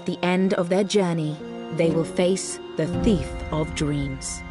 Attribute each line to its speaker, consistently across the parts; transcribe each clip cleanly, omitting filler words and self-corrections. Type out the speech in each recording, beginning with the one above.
Speaker 1: the end of their journey, they will face the thief of dreams.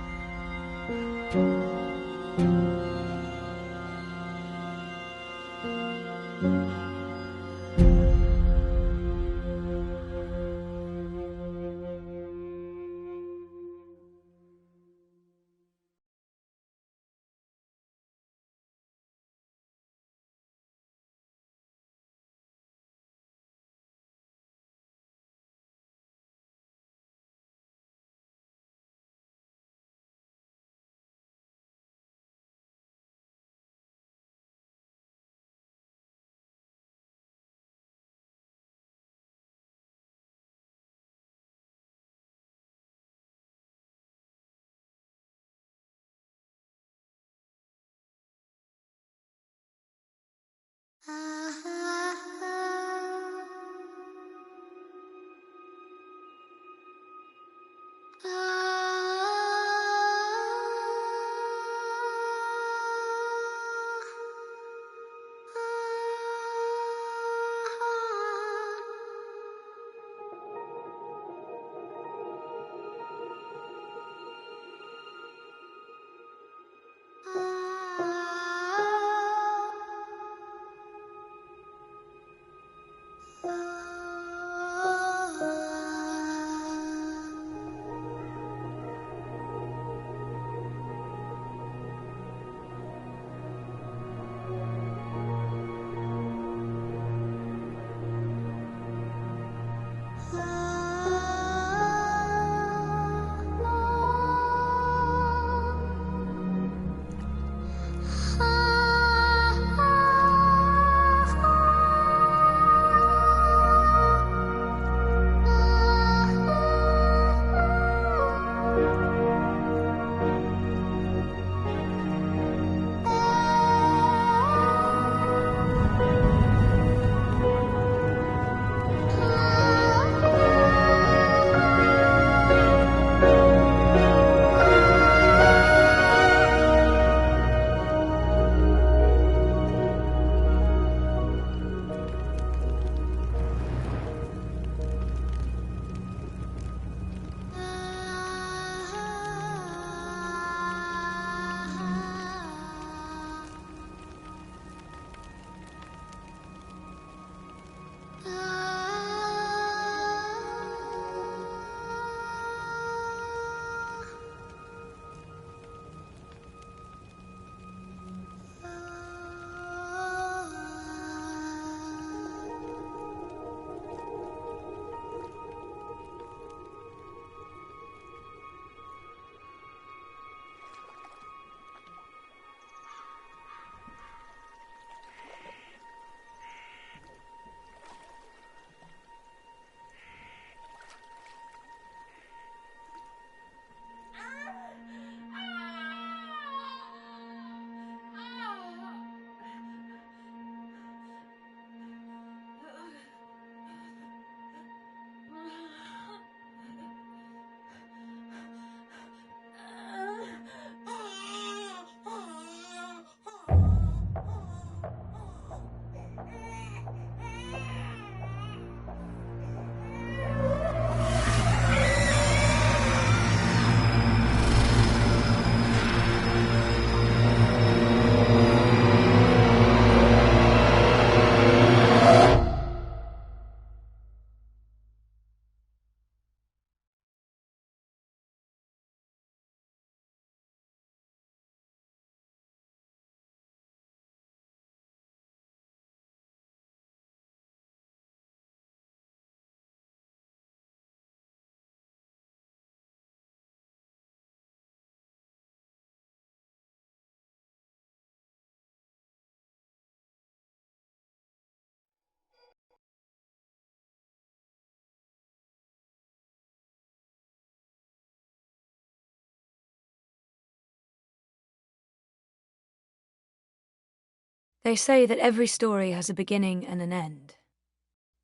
Speaker 2: They say that every story has a beginning and an end,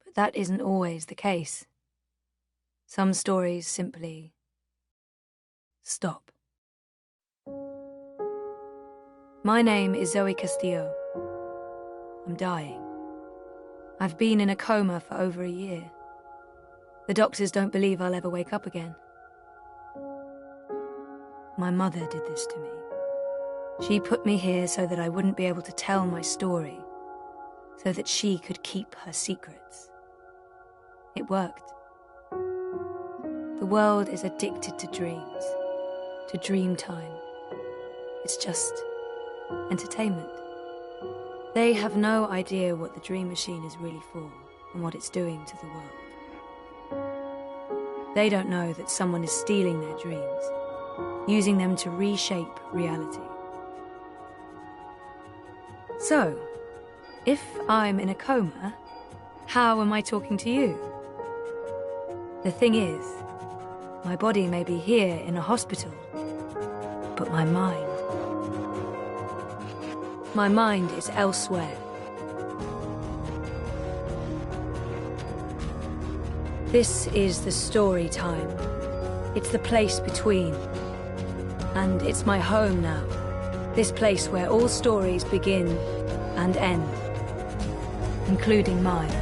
Speaker 2: but that isn't always the case. Some stories simply stop. My name is Zoe Castillo. I'm dying. I've been in a coma for over a year. The doctors don't believe I'll ever wake up again. My mother did this to me. She put me here so that I wouldn't be able to tell my story, so that she could keep her secrets. It worked. The world is addicted to dreams, to dream time. It's just entertainment. They have no idea what the dream machine is really for and what it's doing to the world. They don't know that someone is stealing their dreams, using them to reshape reality. So, if I'm in a coma, how am I talking to you? The thing is, my body may be here in a hospital, but my mind is elsewhere. This is the story time. It's the place between. And it's my home now. This place where all stories begin and end, including mine.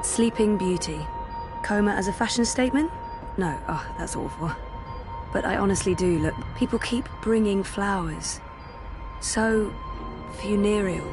Speaker 2: Sleeping Beauty. Coma as a fashion statement? No, that's awful. But I honestly do look. People keep bringing flowers. So funereal.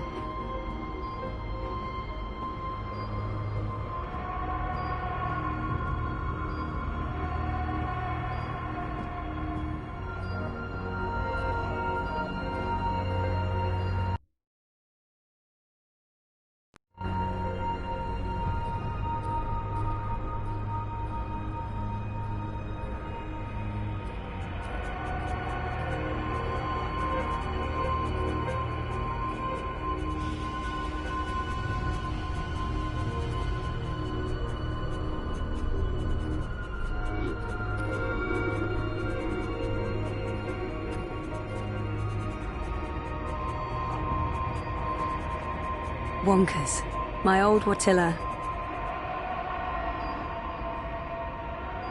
Speaker 2: Wonkers. My old Watilla.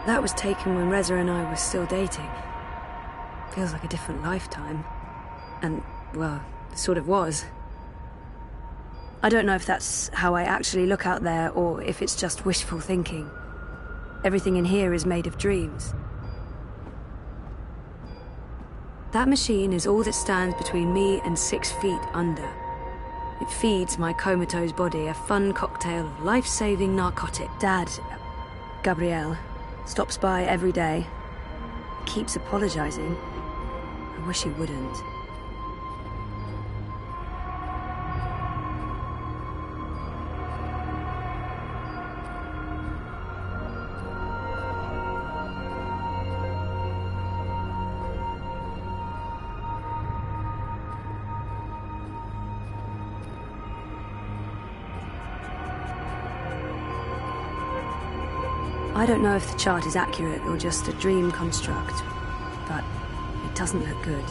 Speaker 2: That was taken when Reza and I were still dating. Feels like a different lifetime. And, well, it sort of was. I don't know if that's how I actually look out there or if it's just wishful thinking. Everything in here is made of dreams. That machine is all that stands between me and 6 feet under. It feeds my comatose body a fun cocktail of life-saving narcotic. Dad, Gabrielle, stops by every day. Keeps apologizing. I wish he wouldn't. I don't know if the chart is accurate or just a dream construct, but it doesn't look good.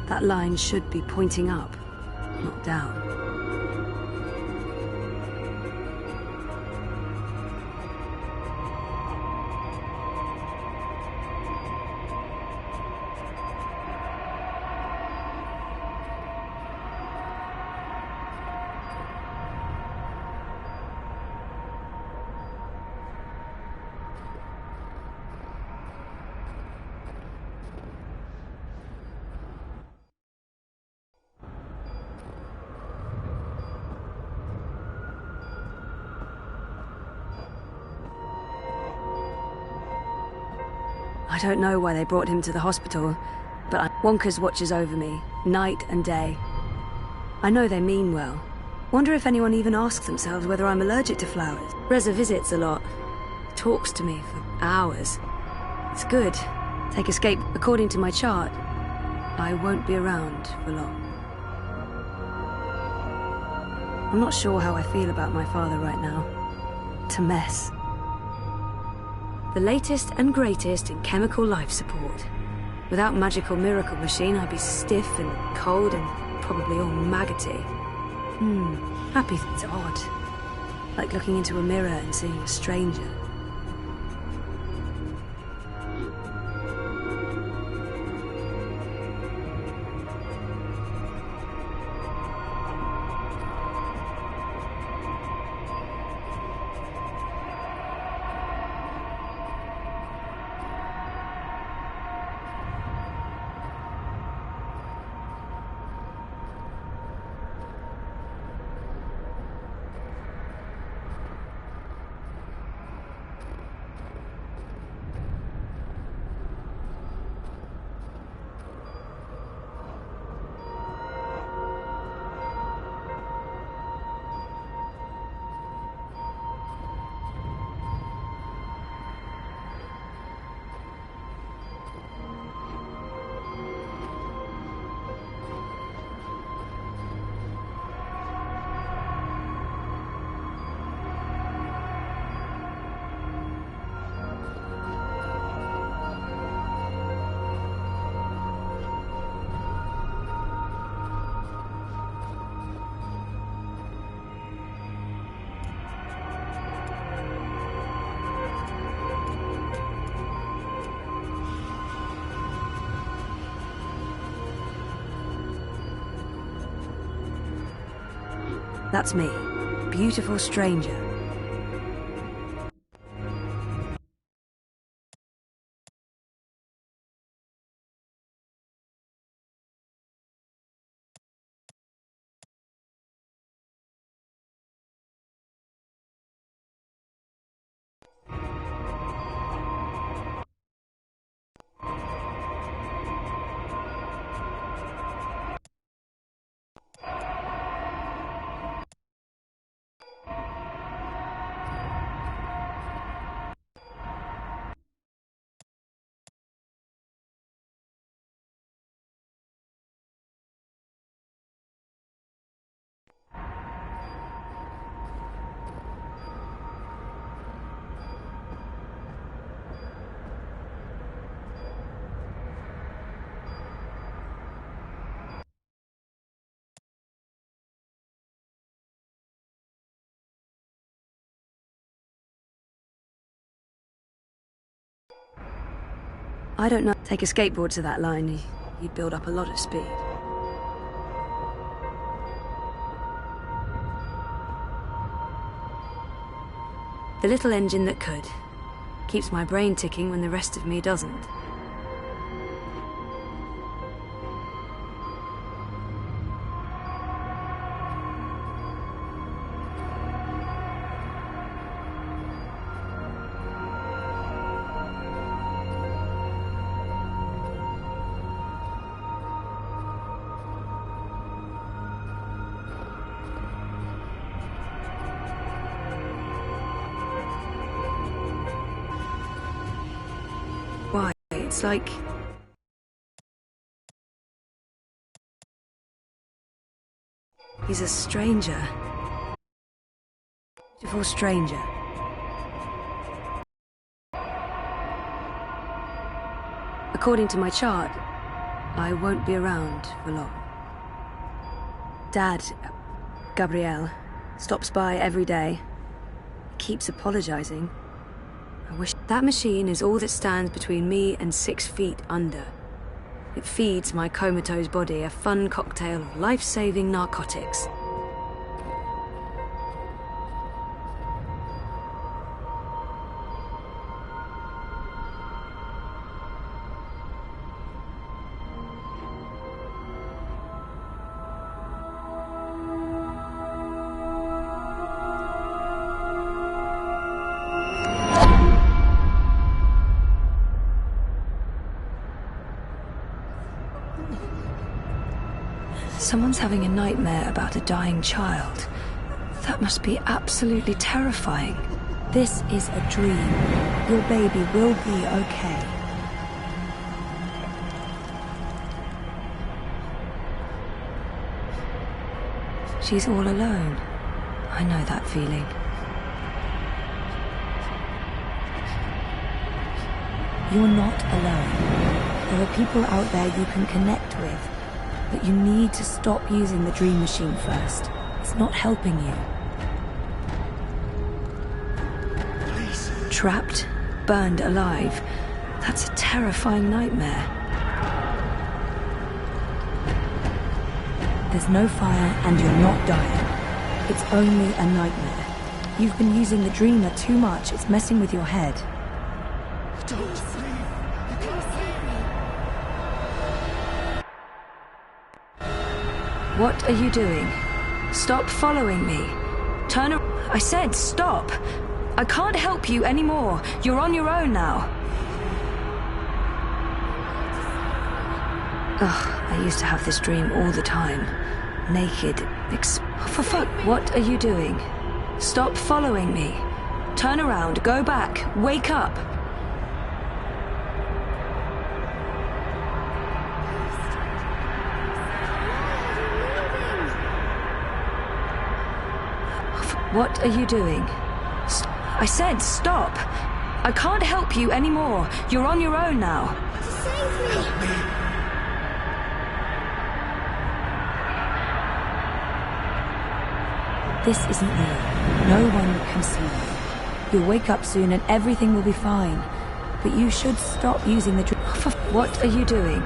Speaker 2: That line should be pointing up, not down. I don't know why they brought him to the hospital. but Wonkers watches over me, night and day. I know they mean well. Wonder if anyone even asks themselves whether I'm allergic to flowers. Reza visits a lot. Talks to me for hours. It's good. Take escape. According to my chart, I won't be around for long. I'm not sure how I feel about my father right now. It's a mess. The latest and greatest in chemical life support. Without magical miracle machine, I'd be stiff and cold and probably all maggoty. Happy. It's odd. Like looking into a mirror and seeing a stranger. That's me. Beautiful stranger. I don't know. Take a skateboard to that line, you'd build up a lot of speed. The little engine that could. Keeps my brain ticking when the rest of me doesn't. It's like... he's a stranger. Beautiful stranger. According to my chart, I won't be around for long. Dad, Gabrielle, stops by every day. Keeps apologizing. I wish... That machine is all that stands between me and 6 feet under. It feeds my comatose body a fun cocktail of life-saving narcotics. Someone's having a nightmare about a dying child. That must be absolutely terrifying.
Speaker 3: This is a dream. Your baby will be okay.
Speaker 2: She's all alone. I know that feeling.
Speaker 3: You're not alone. There are people out there you can connect with, but you need to stop using the dream machine first. It's not helping you.
Speaker 2: Please. Trapped, burned alive. That's a terrifying nightmare.
Speaker 3: There's no fire and you're not dying. It's only a nightmare. You've been using the dreamer too much. It's messing with your head.
Speaker 4: Don't leave. You can't save me.
Speaker 2: What are you doing? Stop following me. Turn around. I said stop. I can't help you anymore. You're on your own now. Ugh, I used to have this dream all the time. Naked, for fuck. What are you doing? Stop following me. Turn around, go back, wake up. What are you doing? I said stop. I can't help you anymore. You're on your own now.
Speaker 4: Save me. Help me.
Speaker 3: This isn't real. No one can see you. You'll wake up soon and everything will be fine. But you should stop using the
Speaker 2: What are you doing?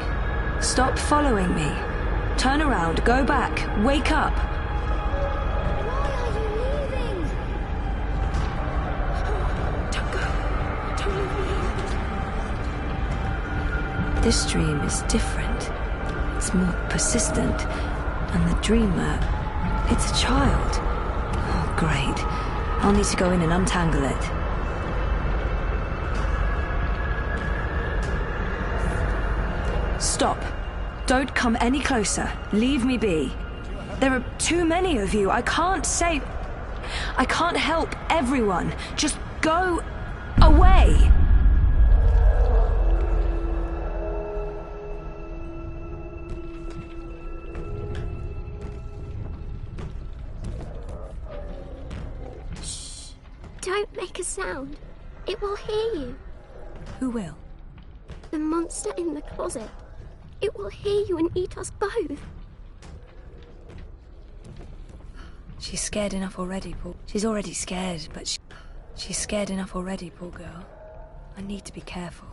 Speaker 2: Stop following me. Turn around, go back, wake up.
Speaker 4: Why are you leaving? Don't go. Don't leave me.
Speaker 2: This dream is different. It's more persistent. And the dreamer, it's a child. Oh, great. I'll need to go in and untangle it. Stop. Don't come any closer. Leave me be. There are too many of you. I can't help everyone. Just go away.
Speaker 4: Shh. Don't make a sound. It will hear you.
Speaker 2: Who will?
Speaker 4: The monster in the closet. It will hear you and eat us both.
Speaker 2: She's scared enough already, Paul. She's already scared, but she's scared enough already, poor girl. I need to be careful.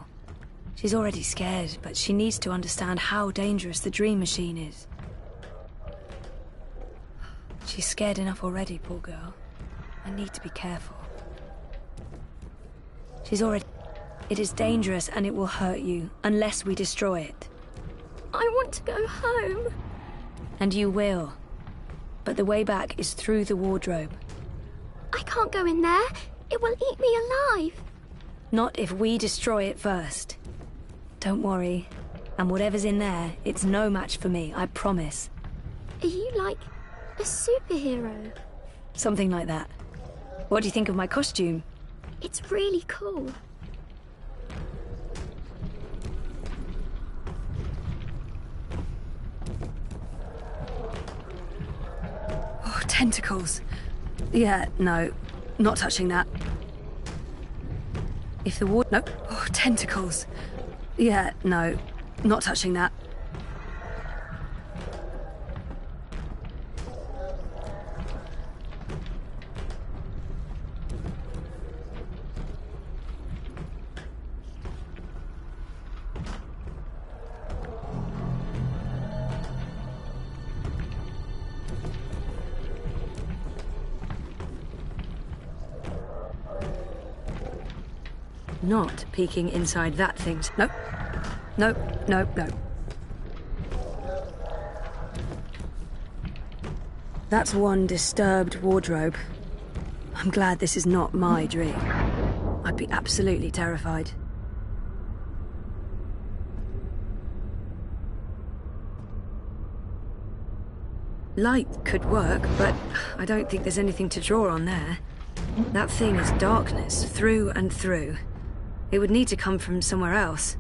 Speaker 2: She's already scared, but she needs to understand how dangerous the dream machine is. She's scared enough already, poor girl. I need to be careful. She's already... It is dangerous and it will hurt you, unless we destroy it.
Speaker 4: I want to go home.
Speaker 2: And you will. But the way back is through the wardrobe.
Speaker 4: I can't go in there. It will eat me alive.
Speaker 2: Not if we destroy it first. Don't worry. And whatever's in there, it's no match for me, I promise.
Speaker 4: Are you like a superhero?
Speaker 2: Something like that. What do you think of my costume?
Speaker 4: It's really cool.
Speaker 2: Oh, tentacles. Yeah, no. Not touching that. If the ward... No. Oh, tentacles. Yeah, no. Not touching that. Not peeking inside that thing's... Nope. Nope, nope, nope. That's one disturbed wardrobe. I'm glad this is not my dream. I'd be absolutely terrified. Light could work, but I don't think there's anything to draw on there. That thing is darkness, through and through. It would need to come from somewhere else.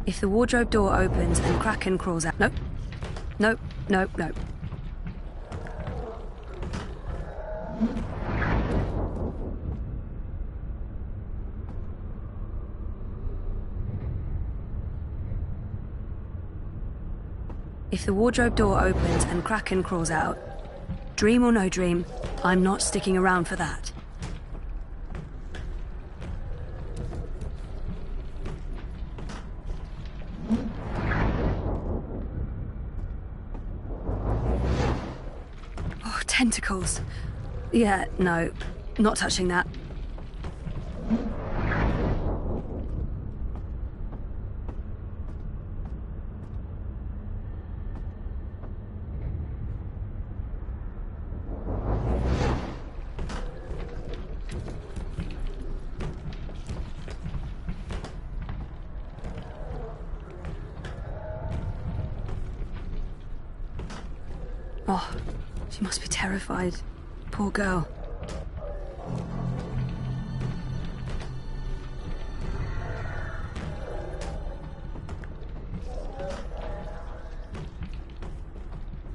Speaker 2: If the wardrobe door opens and Kraken crawls out... Nope. Nope, nope, nope. If the wardrobe door opens and Kraken crawls out, dream or no dream, I'm not sticking around for that. Oh, tentacles. Yeah, no, not touching that. Oh, she must be terrified. Poor girl.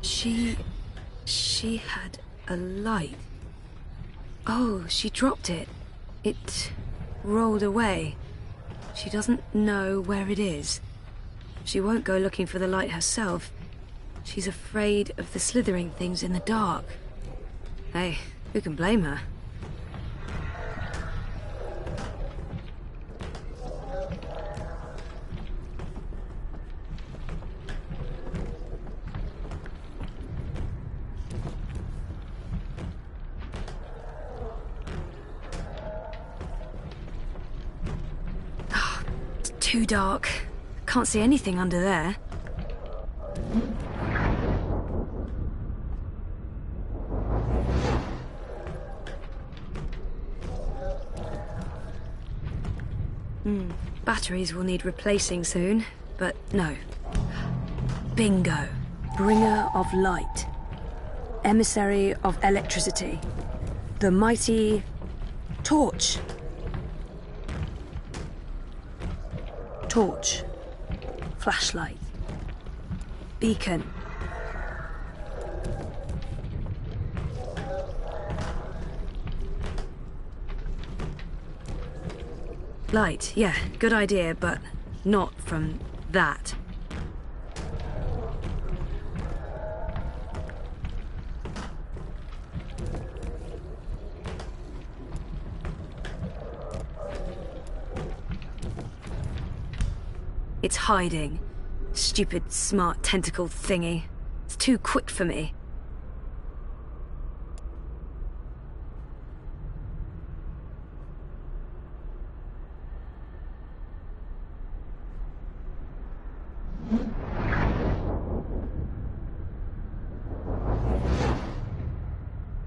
Speaker 2: She had a light. Oh, she dropped it. It rolled away. She doesn't know where it is. She won't go looking for the light herself. She's afraid of the slithering things in the dark. Hey, who can blame her? Oh, it's too dark. Can't see anything under there. Batteries will need replacing soon, but no. Bingo. Bringer of light. Emissary of electricity. The mighty torch. Torch. Flashlight. Beacon. Light, yeah, good idea, but not from that. It's hiding. Stupid, smart tentacle thingy. It's too quick for me.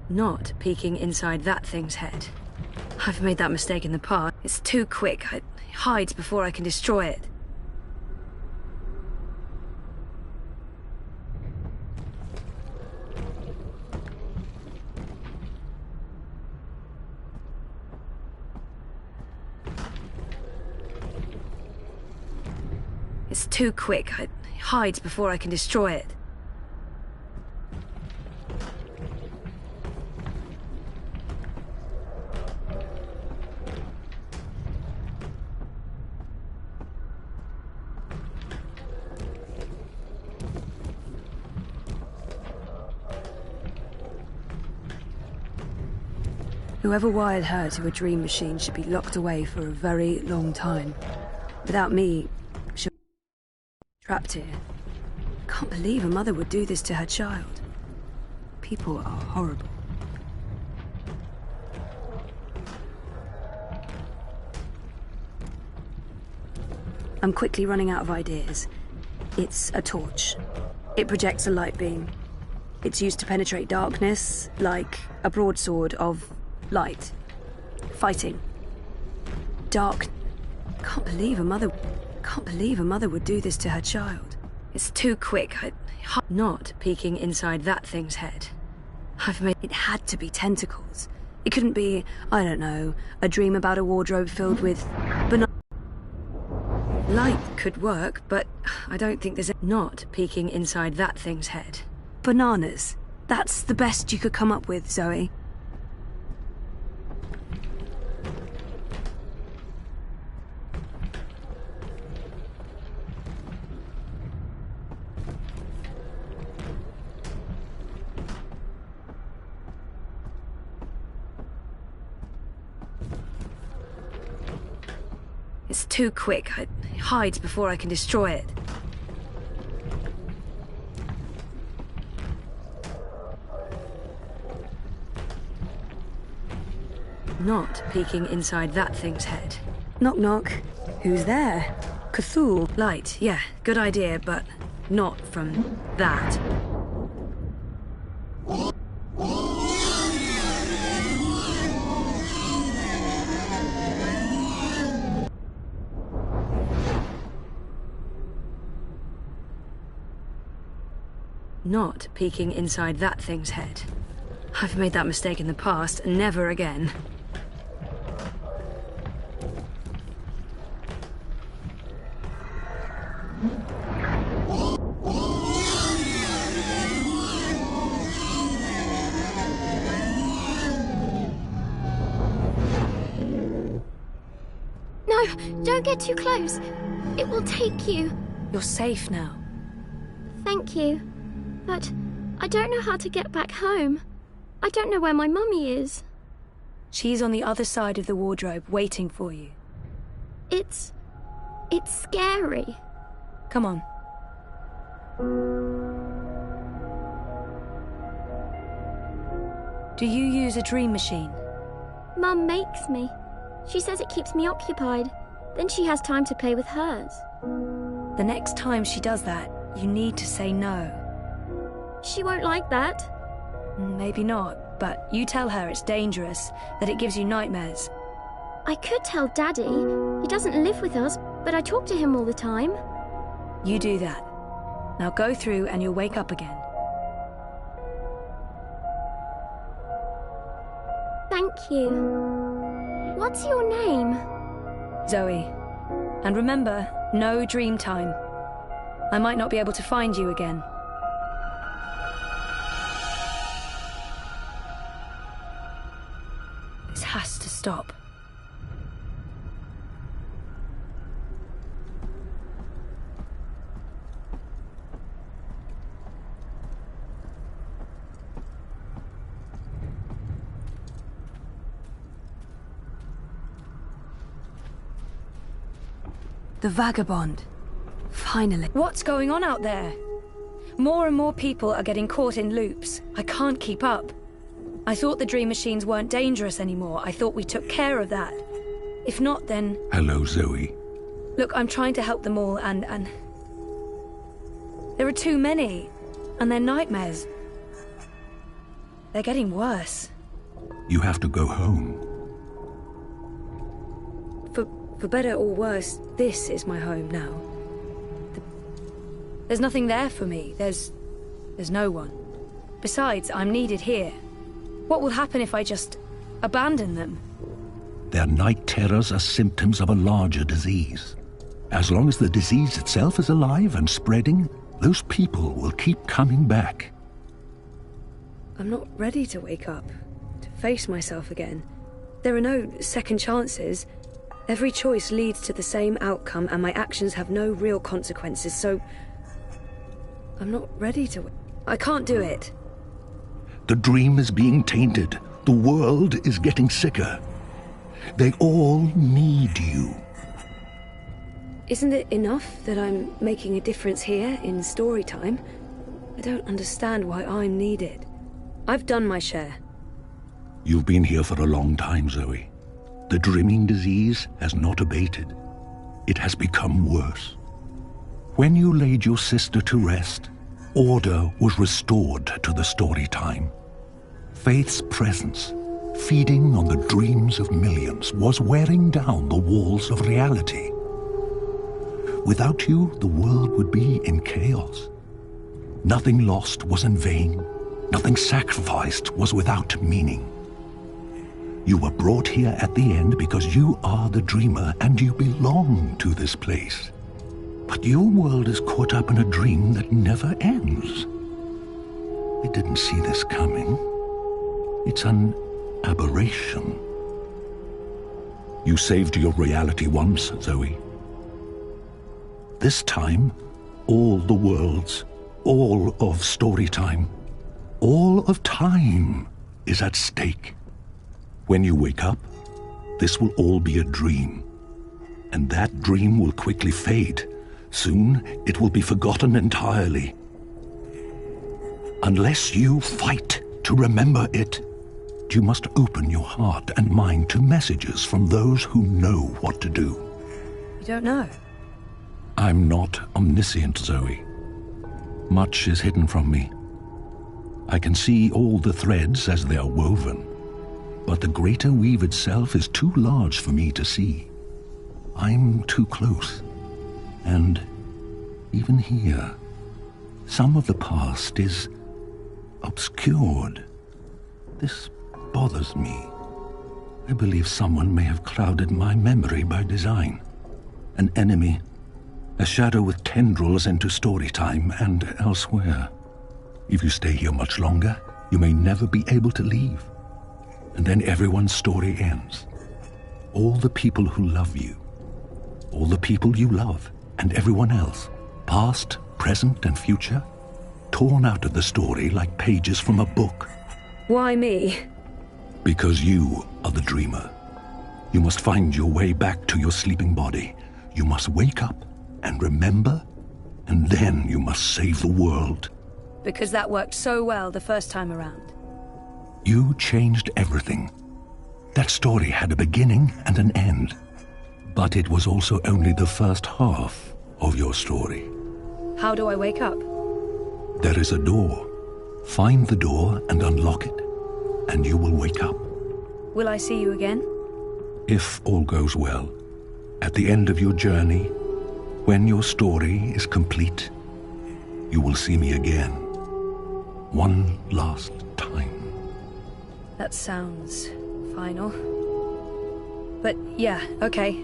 Speaker 2: Not peeking inside that thing's head. I've made that mistake in the past. It's too quick. It hides before I can destroy it. It's too quick. It hides before I can destroy it. Whoever wired her to a dream machine should be locked away for a very long time. Without me, she'll be trapped here. Can't believe a mother would do this to her child. People are horrible. I'm quickly running out of ideas. It's a torch. It projects a light beam. It's used to penetrate darkness, like a broadsword of light. Fighting. Dark. Can't believe a mother... Can't believe a mother would do this to her child. It's too quick. Not peeking inside that thing's head. It had to be tentacles. It couldn't be, I don't know, a dream about a wardrobe filled with bananas. Light could work, but I don't think there's not peeking inside that thing's head. Bananas. That's the best you could come up with, Zoe. It's too quick. It hides before I can destroy it. Not peeking inside that thing's head. Knock knock. Who's there? Cthulhu. Light, yeah, good idea, but not from that. Not peeking inside that thing's head. I've made that mistake in the past, never again.
Speaker 4: No, don't get too close. It will take you.
Speaker 2: You're safe now.
Speaker 4: Thank you. But I don't know how to get back home. I don't know where my mummy is.
Speaker 2: She's on the other side of the wardrobe, waiting for you.
Speaker 4: It's scary.
Speaker 2: Come on. Do you use a dream machine?
Speaker 4: Mum makes me. She says it keeps me occupied. Then she has time to play with hers.
Speaker 2: The next time she does that, you need to say no.
Speaker 4: She won't like that.
Speaker 2: Maybe not, but you tell her it's dangerous, that it gives you nightmares.
Speaker 4: I could tell Daddy. He doesn't live with us, but I talk to him all the time.
Speaker 2: You do that. Now go through and you'll wake up again.
Speaker 4: Thank you. What's your name?
Speaker 2: Zoe. And remember, no dream time. I might not be able to find you again. This has to stop. The vagabond. Finally. What's going on out there? More and more people are getting caught in loops. I can't keep up. I thought the dream machines weren't dangerous anymore. I thought we took care of that. If not, then...
Speaker 5: Hello, Zoe.
Speaker 2: Look, I'm trying to help them all, and... There are too many. And they're nightmares. They're getting worse.
Speaker 5: You have to go home.
Speaker 2: For better or worse, this is my home now. There's nothing there for me. There's no one. Besides, I'm needed here. What will happen if I just abandon them?
Speaker 5: Their night terrors are symptoms of a larger disease. As long as the disease itself is alive and spreading, those people will keep coming back.
Speaker 2: I'm not ready to wake up, to face myself again. There are no second chances. Every choice leads to the same outcome, and my actions have no real consequences, so... I'm not ready to... I can't do it.
Speaker 5: The dream is being tainted. The world is getting sicker. They all need you.
Speaker 2: Isn't it enough that I'm making a difference here in story time? I don't understand why I'm needed. I've done my share.
Speaker 5: You've been here for a long time, Zoe. The dreaming disease has not abated. It has become worse. When you laid your sister to rest, order was restored to the story time. Faith's presence, feeding on the dreams of millions, was wearing down the walls of reality. Without you, the world would be in chaos. Nothing lost was in vain. Nothing sacrificed was without meaning. You were brought here at the end because you are the dreamer and you belong to this place. But your world is caught up in a dream that never ends. I didn't see this coming. It's an aberration. You saved your reality once, Zoe. This time, all the worlds, all of story time, all of time is at stake. When you wake up, this will all be a dream. And that dream will quickly fade. Soon, it will be forgotten entirely. Unless you fight to remember it, you must open your heart and mind to messages from those who know what to do.
Speaker 2: You don't know?
Speaker 5: I'm not omniscient, Zoe. Much is hidden from me. I can see all the threads as they are woven, but the greater weave itself is too large for me to see. I'm too close. And even here, some of the past is obscured. This bothers me. I believe someone may have clouded my memory by design. An enemy, a shadow with tendrils into story time and elsewhere. If you stay here much longer, you may never be able to leave. And then everyone's story ends. All the people who love you, all the people you love, and everyone else, past, present, and future, torn out of the story like pages from a book.
Speaker 2: Why me?
Speaker 5: Because you are the dreamer. You must find your way back to your sleeping body. You must wake up and remember, and then you must save the world.
Speaker 2: Because that worked so well the first time around.
Speaker 5: You changed everything. That story had a beginning and an end. But it was also only the first half of your story.
Speaker 2: How do I wake up?
Speaker 5: There is a door. Find the door and unlock it, and you will wake up.
Speaker 2: Will I see you again?
Speaker 5: If all goes well, at the end of your journey, when your story is complete, you will see me again. One last time.
Speaker 2: That sounds final. But yeah, okay.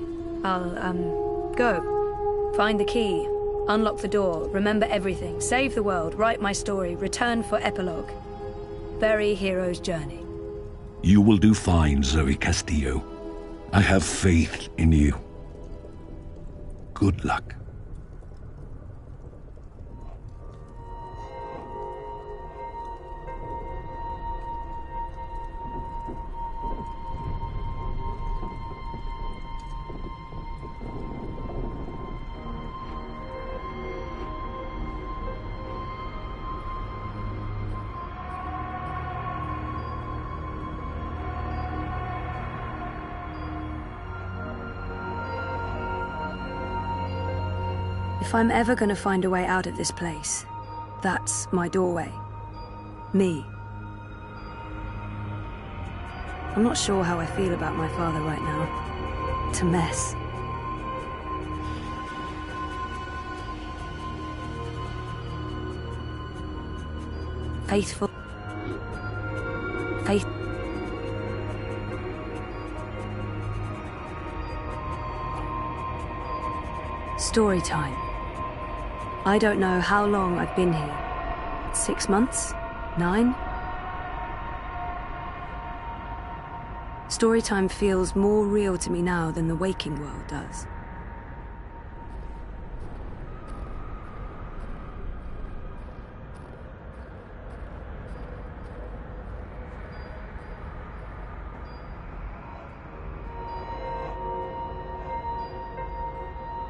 Speaker 2: I'll, go. Find the key. Unlock the door. Remember everything. Save the world. Write my story. Return for epilogue. Bury hero's journey.
Speaker 5: You will do fine, Zoe Castillo. I have faith in you. Good luck.
Speaker 2: If I'm ever gonna find a way out of this place, that's my doorway. Me. I'm not sure how I feel about my father right now. It's a mess. Faithful. Faith. Story time. I don't know how long I've been here. 6 months? 9? Storytime feels more real to me now than the waking world does.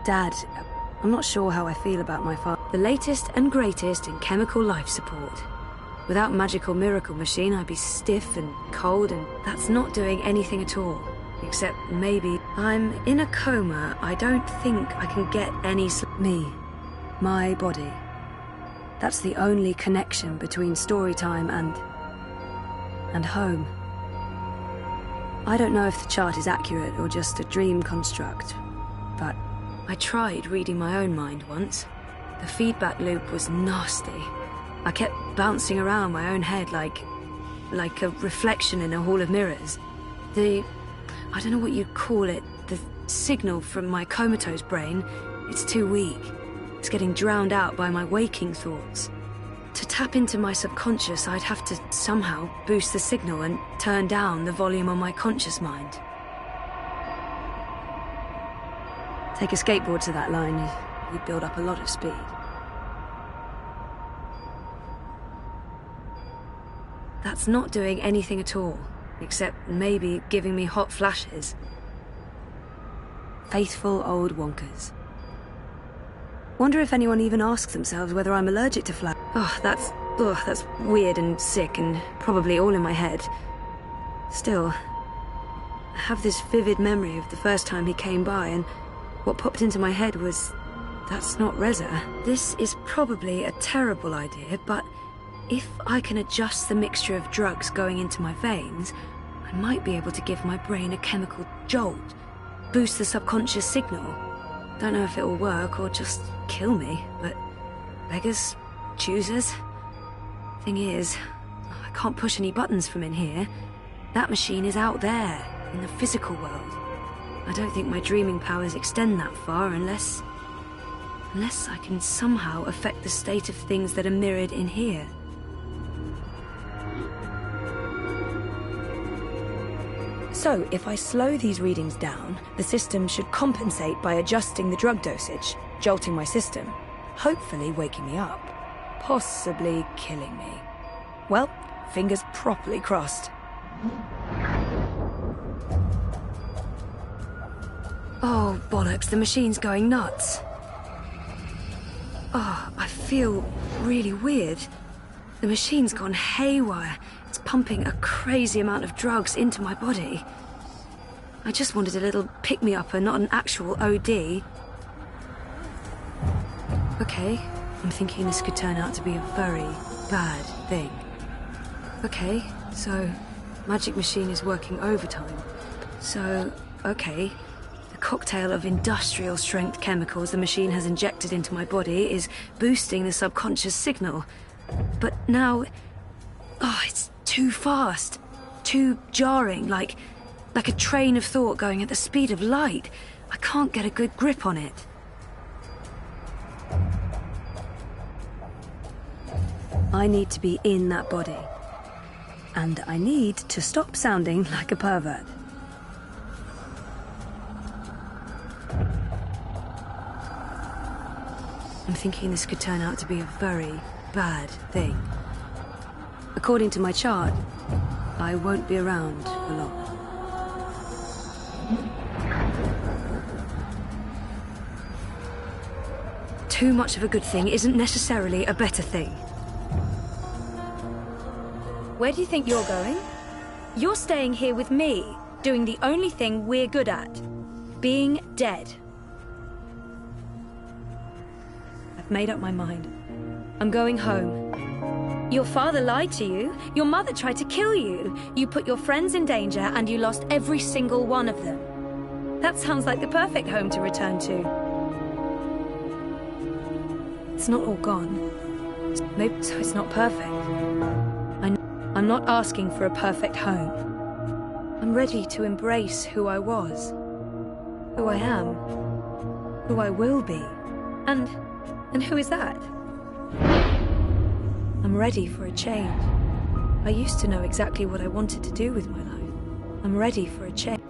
Speaker 2: Dad, I'm not sure how I feel about my father. The latest and greatest in chemical life support. Without magical miracle machine, I'd be stiff and cold, and that's not doing anything at all. Except maybe I'm in a coma. I don't think I can get any me. My body. That's the only connection between storytime and home. I don't know if the chart is accurate or just a dream construct, but I tried reading my own mind once. The feedback loop was nasty. I kept bouncing around my own head like a reflection in a hall of mirrors. I don't know what you'd call it, the signal from my comatose brain, it's too weak. It's getting drowned out by my waking thoughts. To tap into my subconscious, I'd have to somehow boost the signal and turn down the volume on my conscious mind. Take a skateboard to that line, you'd build up a lot of speed. That's not doing anything at all, except maybe giving me hot flashes. Faithful old wonkers. Wonder if anyone even asks themselves whether I'm allergic to flowers. That's weird and sick and probably all in my head. Still, I have this vivid memory of the first time he came by, and what popped into my head was, that's not Reza. This is probably a terrible idea, but if I can adjust the mixture of drugs going into my veins, I might be able to give my brain a chemical jolt, boost the subconscious signal. Don't know if it'll work or just kill me, but beggars, choosers. Thing is, I can't push any buttons from in here. That machine is out there, in the physical world. I don't think my dreaming powers extend that far unless I can somehow affect the state of things that are mirrored in here.
Speaker 3: So, if I slow these readings down, the system should compensate by adjusting the drug dosage, jolting my system, hopefully waking me up, possibly killing me. Well, fingers properly crossed.
Speaker 2: Oh, bollocks, the machine's going nuts. Oh, I feel really weird. The machine's gone haywire. It's pumping a crazy amount of drugs into my body. I just wanted a little pick-me-up and not an actual OD. Okay, I'm thinking this could turn out to be a very bad thing. Okay, so magic machine is working overtime. So, okay, the cocktail of industrial strength chemicals the machine has injected into my body is boosting the subconscious signal. But now, it's too fast, too jarring, like a train of thought going at the speed of light. I can't get a good grip on it. I need to be in that body. And I need to stop sounding like a pervert. I'm thinking this could turn out to be a very bad thing. According to my chart, I won't be around for long. Too much of a good thing isn't necessarily a better thing.
Speaker 3: Where do you think you're going? You're staying here with me, doing the only thing we're good at. Being dead. I've made up my mind. I'm going home. Your father lied to you. Your mother tried to kill you. You put your friends in danger and you lost every single one of them. That sounds like the perfect home to return to.
Speaker 2: It's not all gone. Maybe so it's not perfect. I'm not asking for a perfect home. I'm ready to embrace who I was, who I am, who I will be. And who is that? I'm ready for a change. I used to know exactly what I wanted to do with my life. I'm ready for a change.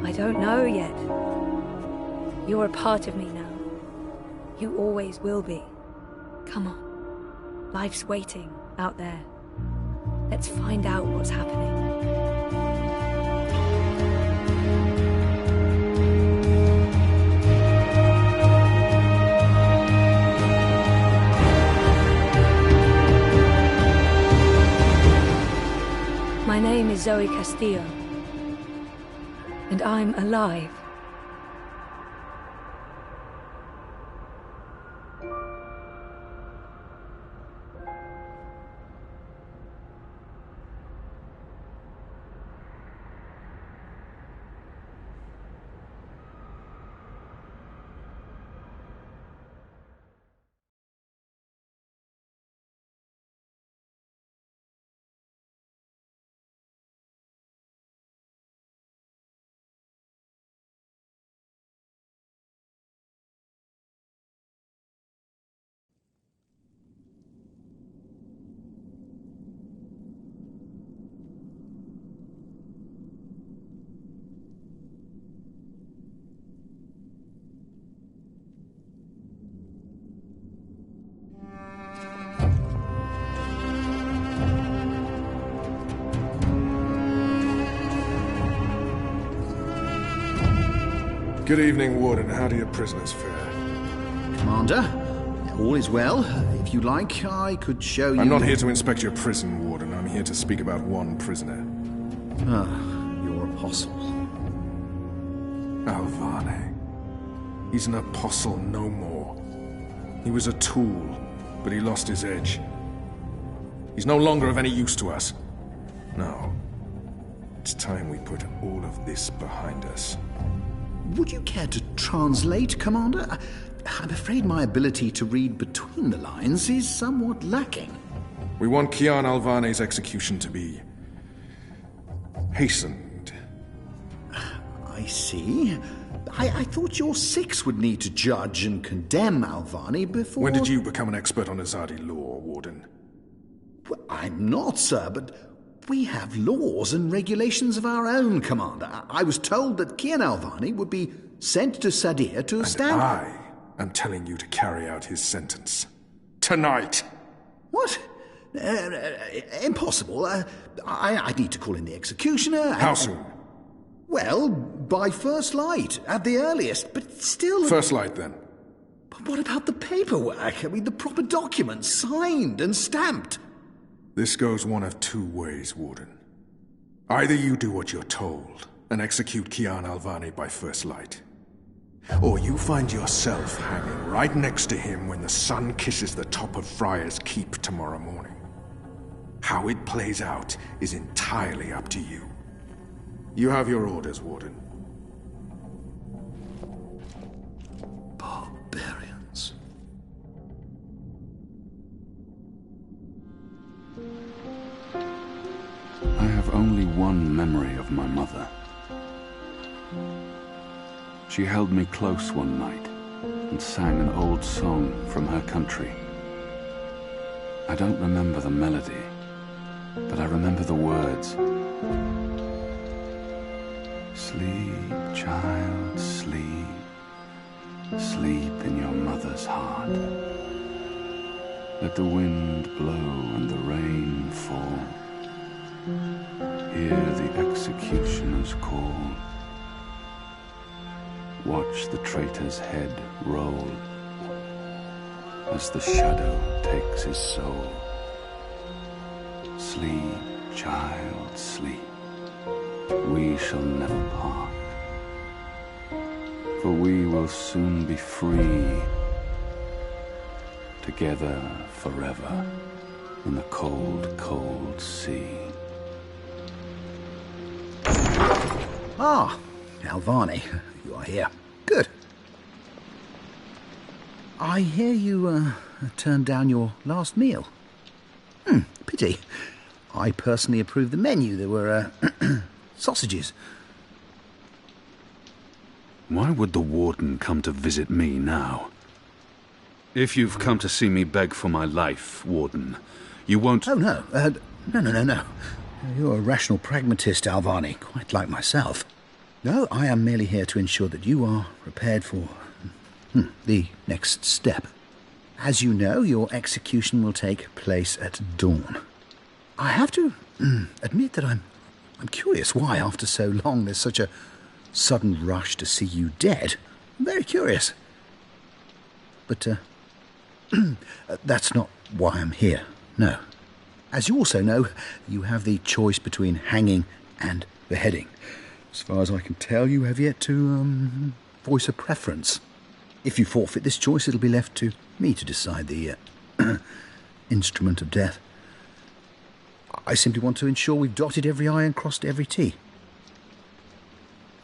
Speaker 2: I don't know yet. You're a part of me now. You always will be. Come on. Life's waiting out there. Let's find out what's happening. My name is Zoe Castillo, and I'm alive.
Speaker 6: Good evening, Warden. How do your prisoners fare?
Speaker 7: Commander, all is well. If you like, I could show you...
Speaker 6: I'm not here to inspect your prison, Warden. I'm here to speak about one prisoner.
Speaker 7: Your apostle.
Speaker 6: Alvane. He's an apostle no more. He was a tool, but he lost his edge. He's no longer of any use to us. No. It's time we put all of this behind us.
Speaker 7: Would you care to translate, Commander? I'm afraid my ability to read between the lines is somewhat lacking.
Speaker 6: We want Kian Alvane's execution to be... hastened.
Speaker 7: I see. I thought your six would need to judge and condemn Alvane before...
Speaker 6: When did you become an expert on Azadi law, Warden?
Speaker 7: Well, I'm not, sir, but we have laws and regulations of our own, Commander. I was told that Kian Alvane would be sent to Sadir to stand...
Speaker 6: I am telling you to carry out his sentence. Tonight!
Speaker 7: What? Impossible. I need to call in the executioner.
Speaker 6: How soon?
Speaker 7: Well, by first light, at the earliest, but still...
Speaker 6: First light, then.
Speaker 7: But what about the paperwork? I mean, the proper documents, signed and stamped.
Speaker 6: This goes one of two ways, Warden. Either you do what you're told and execute Kian Alvane by first light, or you find yourself hanging right next to him when the sun kisses the top of Friar's Keep tomorrow morning. How it plays out is entirely up to you. You have your orders, Warden.
Speaker 7: Barbarians.
Speaker 8: I have only one memory of my mother. She held me close one night and sang an old song from her country. I don't remember the melody, but I remember the words. Sleep, child, sleep. Sleep in your mother's heart. Let the wind blow and the rain fall. Hear the executioner's call. Watch the traitor's head roll as the shadow takes his soul. Sleep, child, sleep. We shall never part, for we will soon be free, together forever in the cold, cold sea.
Speaker 7: Ah, Alvane, you are here. Good. I hear you turned down your last meal. Pity. I personally approved the menu. There were sausages.
Speaker 8: Why would the warden come to visit me now? If you've come to see me beg for my life, Warden, you won't...
Speaker 7: Oh, no. No. You're a rational pragmatist, Alvane, quite like myself. No, I am merely here to ensure that you are prepared for the next step. As you know, your execution will take place at dawn. I have to admit that I'm curious why, after so long, there's such a sudden rush to see you dead. I'm very curious. But that's not why I'm here, no. As you also know, you have the choice between hanging and beheading. As far as I can tell, you have yet to voice a preference. If you forfeit this choice, it'll be left to me to decide the instrument of death. I simply want to ensure we've dotted every I and crossed every T.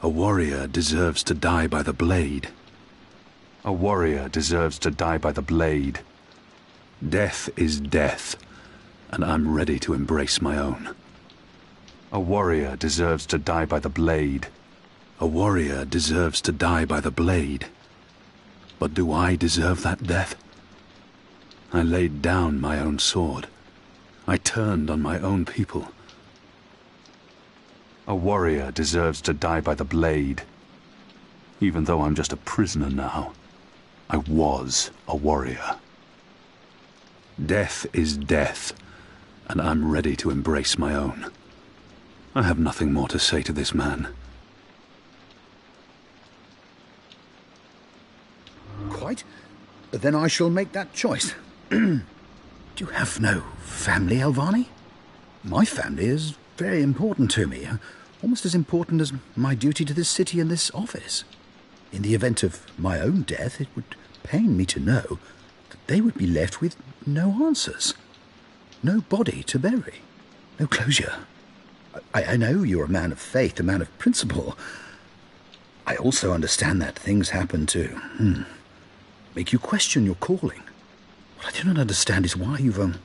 Speaker 8: A warrior deserves to die by the blade. A warrior deserves to die by the blade. Death is death, and I'm ready to embrace my own. A warrior deserves to die by the blade. A warrior deserves to die by the blade. But do I deserve that death? I laid down my own sword. I turned on my own people. A warrior deserves to die by the blade. Even though I'm just a prisoner now, I was a warrior. Death is death, and I'm ready to embrace my own. I have nothing more to say to this man.
Speaker 7: right. Then I shall make that choice. Do you have no family, Alvani? My family is very important to me, almost as important as my duty to this city and this office. In the event of my own death, it would pain me to know that they would be left with no answers, no body to bury, no closure. I know you're a man of faith, a man of principle. I also understand that things happen to make you question your calling. What I do not understand is why you've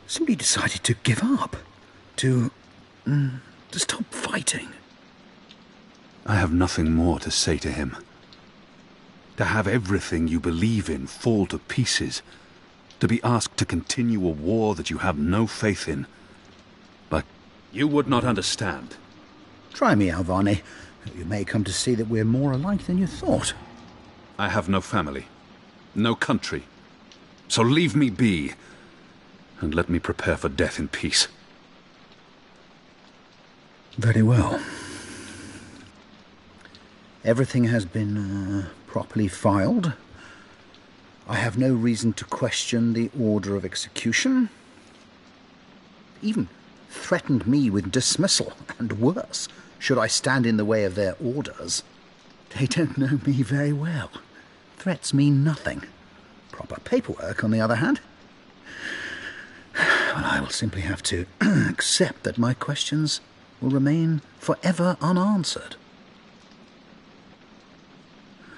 Speaker 7: simply decided to give up, to stop fighting.
Speaker 8: I have nothing more to say to him. To have everything you believe in fall to pieces. To be asked to continue a war that you have no faith in. But you would not understand.
Speaker 7: Try me, Alvani. You may come to see that we're more alike than you thought.
Speaker 8: I have no family, no country. So leave me be, and let me prepare for death in peace.
Speaker 7: Very well. Everything has been properly filed. I have no reason to question the order of execution. Even threatened me with dismissal, and worse, should I stand in the way of their orders. They don't know me very well. Threats mean nothing. Proper paperwork, on the other hand. Well, I will simply have to accept that my questions will remain forever unanswered.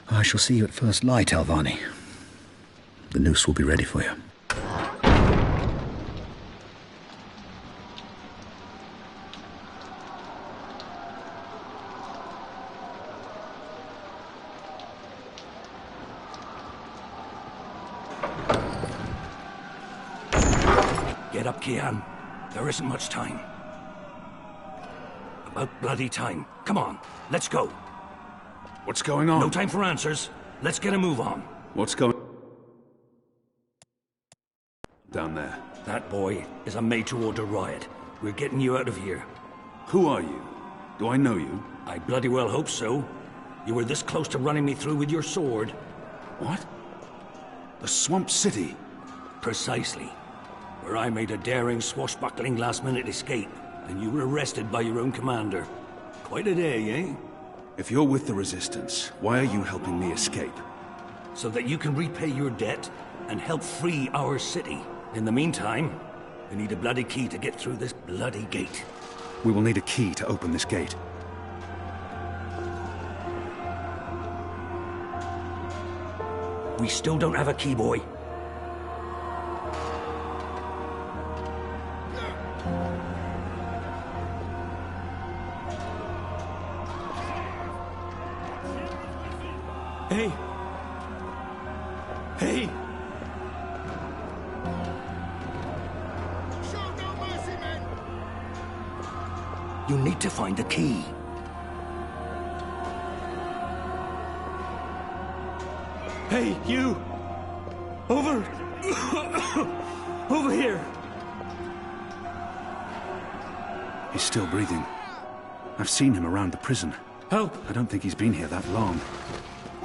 Speaker 7: I shall see you at first light, Alvani. The noose will be ready for you.
Speaker 9: Get up, Kian. There isn't much time. About bloody time. Come on, let's go.
Speaker 8: What's going on?
Speaker 9: No time for answers. Let's get a move on.
Speaker 8: What's going... down there?
Speaker 9: That boy is a made-to-order riot. We're getting you out of here.
Speaker 8: Who are you? Do I know you?
Speaker 9: I bloody well hope so. You were this close to running me through with your sword.
Speaker 8: What? The Swamp City?
Speaker 9: Precisely. Where I made a daring, swashbuckling last-minute escape, and you were arrested by your own commander. Quite a day, eh?
Speaker 8: If you're with the Resistance, why are you helping me escape?
Speaker 9: So that you can repay your debt and help free our city. In the meantime, we need a bloody key to get through this bloody gate.
Speaker 8: We will need a key to open this gate.
Speaker 9: We still don't have a key, boy. Hey! Hey!
Speaker 10: Show no mercy, men!
Speaker 9: You need to find the key. Hey, you! Over! Over here!
Speaker 8: He's still breathing. I've seen him around the prison.
Speaker 9: Help!
Speaker 8: I don't think he's been here that long.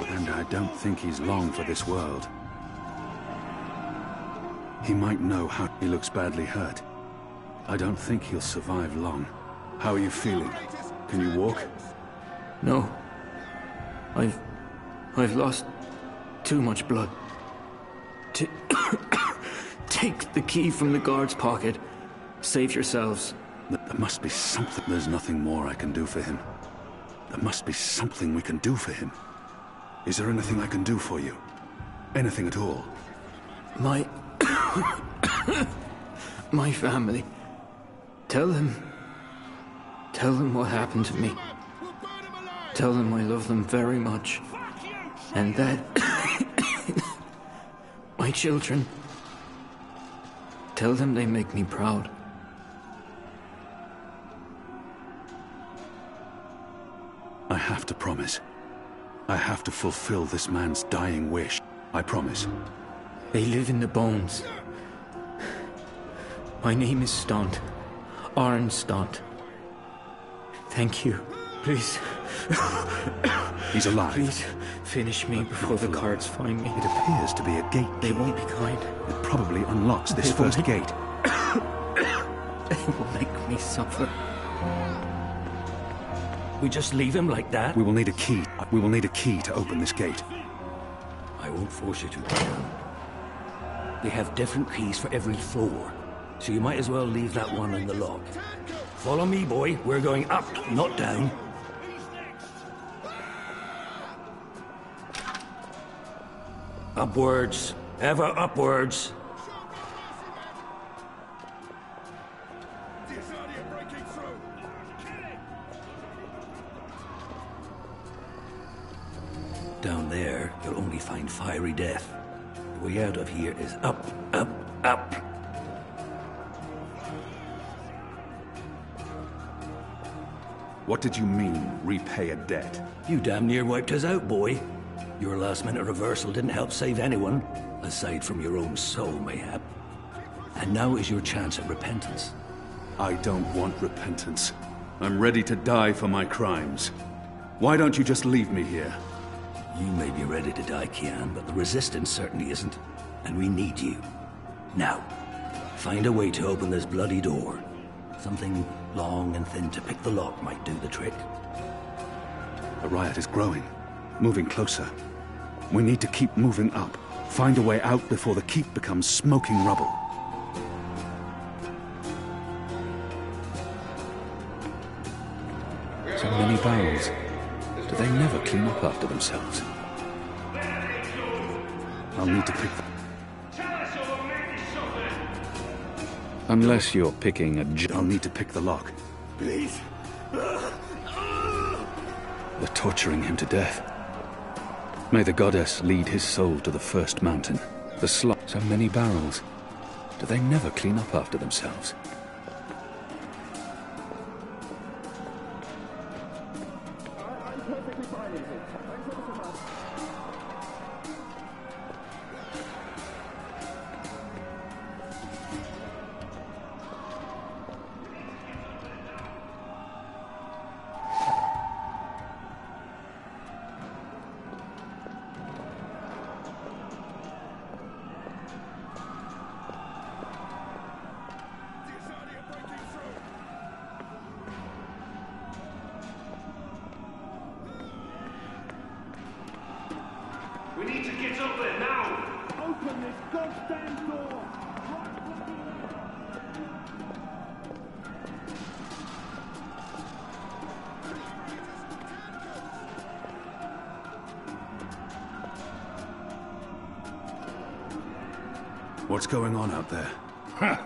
Speaker 8: And I don't think he's long for this world. He might know how he looks badly hurt. I don't think he'll survive long. How are you feeling? Can you walk?
Speaker 11: No. I've lost too much blood. Take the key from the guard's pocket. Save yourselves.
Speaker 8: There must be something. There's nothing more I can do for him. There must be something we can do for him. Is there anything I can do for you? Anything at all?
Speaker 11: My family. Tell them what happened to me. Tell them I love them very much. And that my children. Tell them they make me proud.
Speaker 8: I have to promise. I have to fulfill this man's dying wish. I promise.
Speaker 11: They live in the bones. My name is Stunt. Arn Stunt. Thank you. Please.
Speaker 8: He's alive.
Speaker 11: Please, Finish me before the cards find me.
Speaker 8: It appears to be a gate.
Speaker 11: They won't be kind.
Speaker 8: It probably unlocks this first gate.
Speaker 11: They will make me suffer.
Speaker 9: We just leave him like that?
Speaker 8: We will need a key. We will need a key to open this gate.
Speaker 9: I won't force you to, Kian. They have different keys for every floor, so you might as well leave that one in the lock. Follow me, boy. We're going up, not down. Upwards. Ever upwards. Down there, you'll only find fiery death. The way out of here is up, up, up.
Speaker 8: What did you mean, repay a debt?
Speaker 9: You damn near wiped us out, boy. Your last-minute reversal didn't help save anyone, aside from your own soul, mayhap. And now is your chance at repentance.
Speaker 8: I don't want repentance. I'm ready to die for my crimes. Why don't you just leave me here?
Speaker 9: You may be ready to die, Kian, but the Resistance certainly isn't. And we need you. Now, find a way to open this bloody door. Something long and thin to pick the lock might do the trick.
Speaker 8: The riot is growing, moving closer. We need to keep moving up. Find a way out before the keep becomes smoking rubble. So many barrels. Do they never clean up after themselves? I'll need to pick them. Unless you're picking a I'll need to pick the lock.
Speaker 9: Please.
Speaker 8: They're torturing him to death. May the goddess lead his soul to the first mountain. The slot. So many barrels. Do they never clean up after themselves?
Speaker 10: We need to get up there now! Open this goddamn door!
Speaker 8: What's going on out there?
Speaker 9: Huh.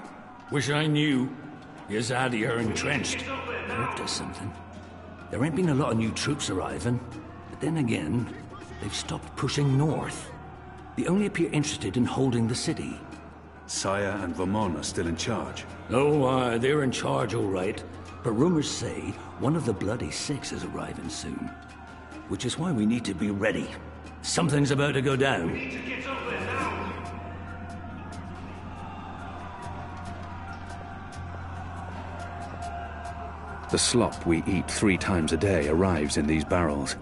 Speaker 9: Wish I knew. Yazadi are entrenched. They're up to something. There ain't been a lot of new troops arriving, but then again, they've stopped pushing north. They only appear interested in holding the city.
Speaker 8: Saya and Vermont are still in charge.
Speaker 9: Oh, they're in charge, all right. But rumors say one of the Bloody Six is arriving soon. Which is why we need to be ready. Something's about to go down.
Speaker 10: We need to get up there now!
Speaker 8: The slop we eat 3 times a day arrives in these barrels.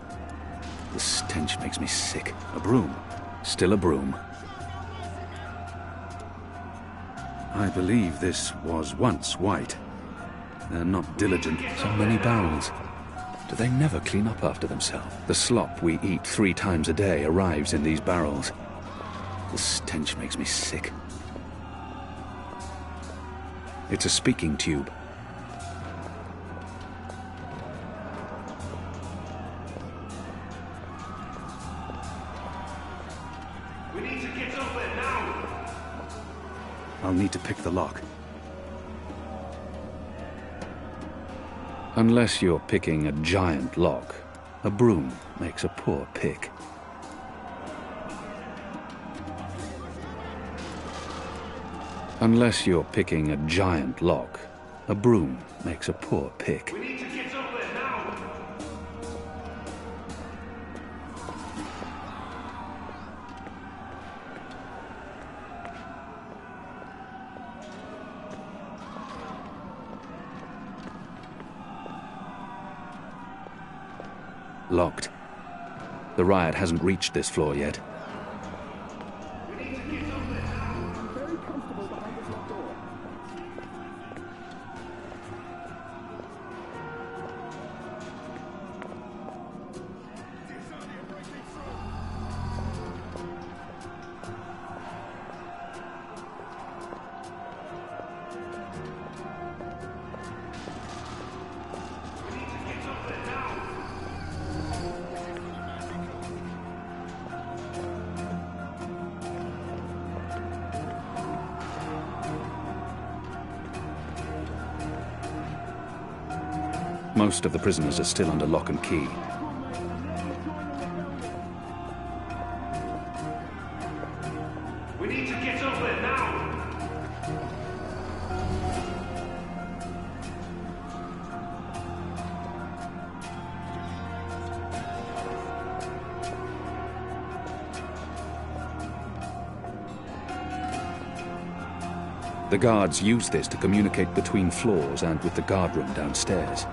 Speaker 8: The stench makes me sick. A broom. Still a broom. I believe this was once white. They're not diligent. So many barrels. Do they never clean up after themselves? The slop we eat 3 times a day arrives in these barrels. The stench makes me sick. It's a speaking tube.
Speaker 10: We need to get up there now!
Speaker 8: I'll need to pick the lock. Unless you're picking a giant lock, a broom makes a poor pick. Unless you're picking a giant lock, a broom makes a poor pick.
Speaker 10: We need to get up there now!
Speaker 8: Locked. The riot hasn't reached this floor yet. Most of the prisoners are still under lock and key.
Speaker 10: We need to get up there now!
Speaker 8: The guards use this to communicate between floors and with the guard room downstairs.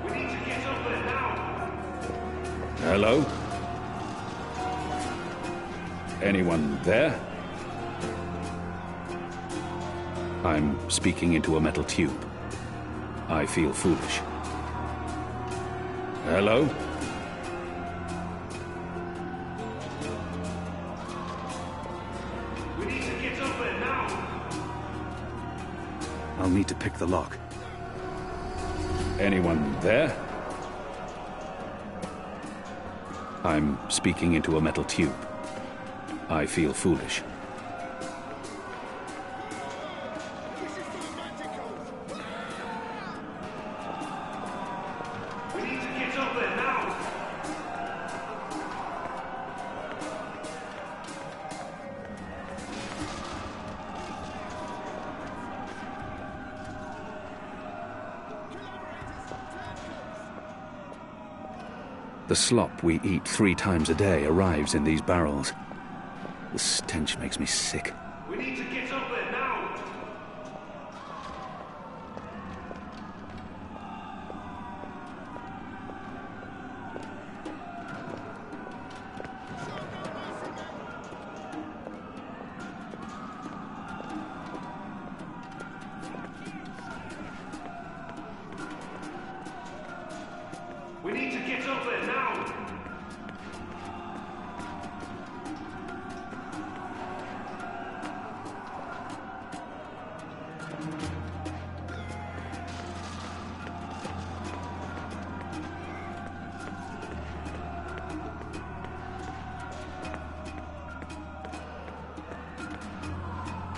Speaker 10: We need to get up there now!
Speaker 8: Hello? Anyone there? I'm speaking into a metal tube. I feel foolish. Hello?
Speaker 10: We need to get up there now!
Speaker 8: I'll need to pick the lock. Anyone there? I'm speaking into a metal tube. I feel foolish.
Speaker 10: We need to get up there now!
Speaker 8: The slop we eat 3 times a day arrives in these barrels. The stench makes me sick.
Speaker 10: We need to get up there now! We need to get up there now!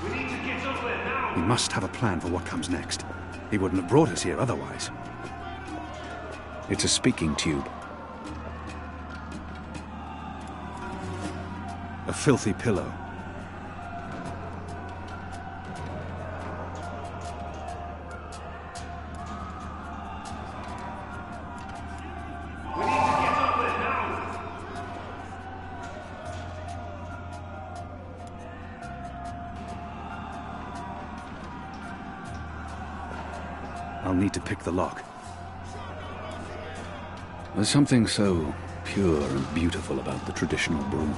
Speaker 10: We need to get up there now!
Speaker 8: We must have a plan for what comes next. He wouldn't have brought us here otherwise. It's a speaking tube. A filthy pillow.
Speaker 10: We need to get up there now!
Speaker 8: I'll need to pick the lock. There's something so pure and beautiful about the traditional broom.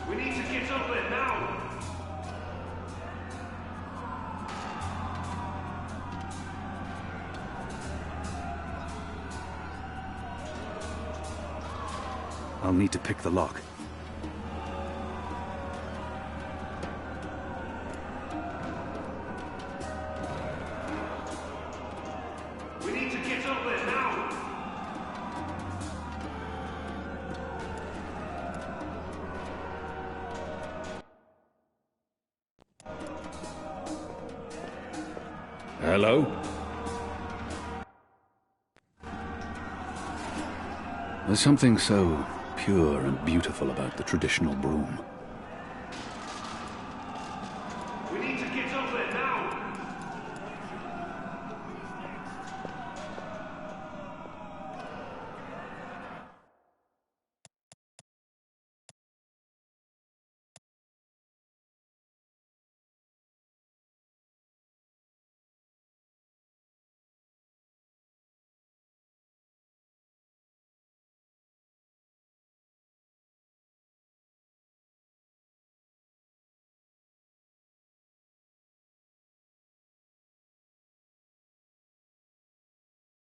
Speaker 10: We need to get up there now!
Speaker 8: I'll need to pick the lock.
Speaker 10: We need to get up there now!
Speaker 8: Hello? There's something so pure and beautiful about the traditional broom.